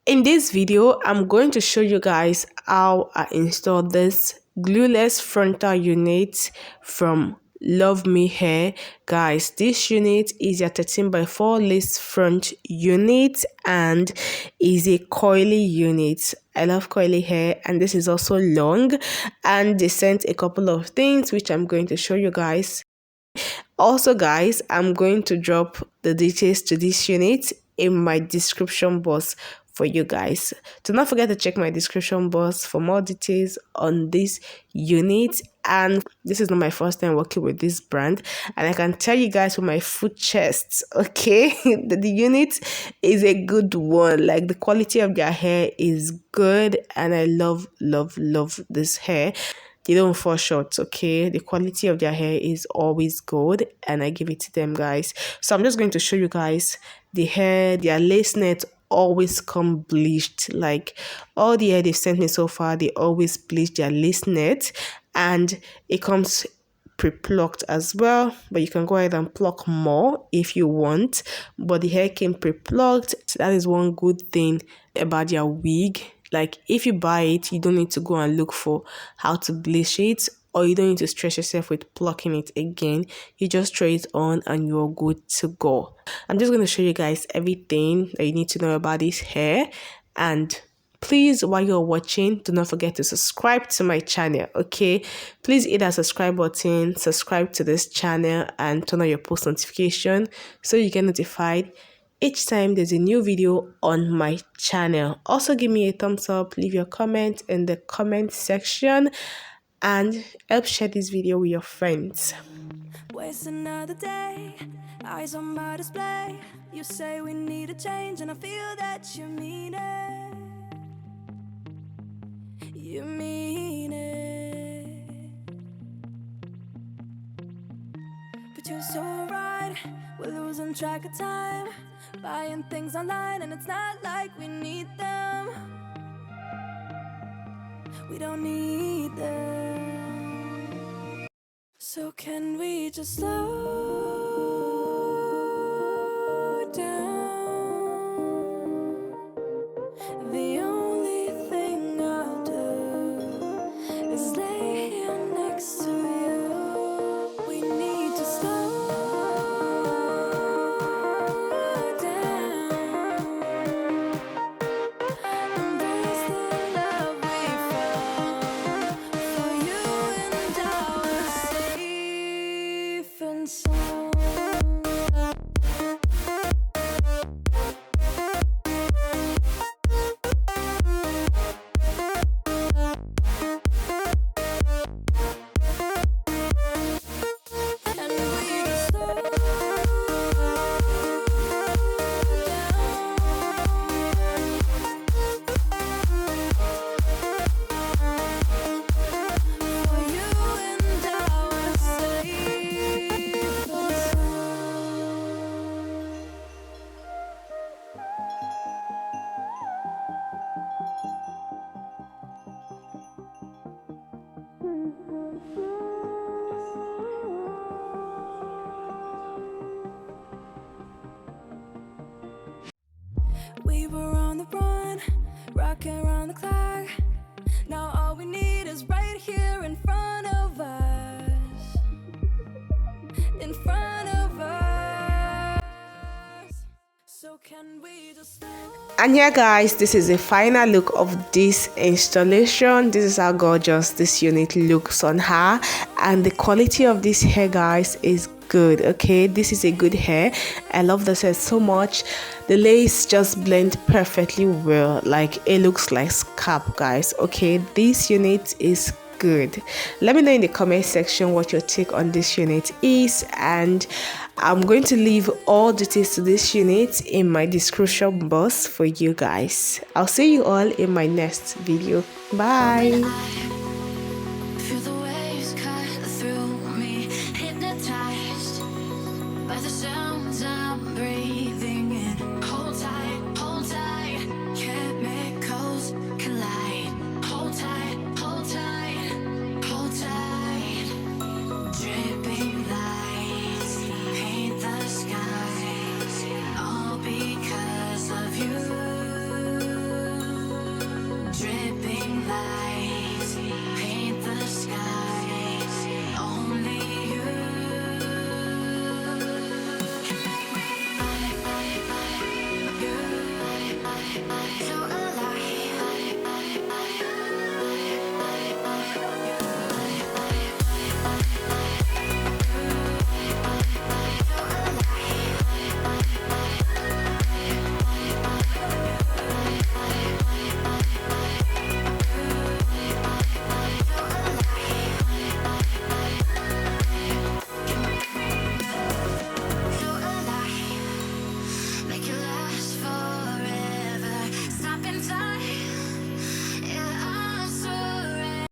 In this video, I'm going to show you guys how I installed this glueless frontal unit from Luvme hair. Guys, this unit is a 13x4 lace front unit and is a coily unit. I love coily hair, and this is also long, and they sent a couple of things which I'm going to show you guys. Also guys, I'm going to drop the details to this unit in my description box for you guys. Do not forget to check my description box for more details on this unit. And this is not my first time working with this brand, and I can tell you guys with my full chest, okay, the unit is a good one. Like, the quality of their hair is good, and I love this hair. They don't fall short, okay? The quality of their hair is always good, and I give it to them, guys. So I'm just going to show you guys the hair. Their lace net always come bleached. Like, all the hair they've sent me so far, they always bleach their lace net, and it comes pre-plucked as well, but you can go ahead and pluck more if you want, but the hair came pre-plucked. So that is one good thing about their wig. Like, if you buy it, you don't need to go and look for how to bleach it, or you don't need to stress yourself with plucking it again. You just throw it on and you're good to go. I'm just going to show you guys everything that you need to know about this hair. And please, while you're watching, do not forget to subscribe to my channel, okay? Please hit that subscribe button, subscribe to this channel, and turn on your post notification so you get notified each time there's a new video on my channel. Also, give me a thumbs up, leave your comment in the comment section, and help share this video with your friends. Waste another day, eyes on my display. You say we need a change, and I feel that you mean it. You mean it. But you're so right, we're losing track of time, buying things online, and it's not like we need them. We don't need them. So can we just slow down? The only thing I'll do is lay here next to you. We need to slow down. Embrace the love we found, for you and I are safe and sound. We were on the run, rocking around the clock. Now all we need is right here in front of us. In front of us. So can we just... And yeah guys, this is a final look of this installation. This is how gorgeous this unit looks on her, and the quality of this hair, guys, is good. Okay, this is a good hair. I love this hair so much. The lace just blends perfectly well. Like, it looks like scalp, guys. Okay, this unit is good. Let me know in the comment section what your take on this unit is, and I'm going to leave all details to this unit in my description box for you guys. I'll see you all in my next video. Bye.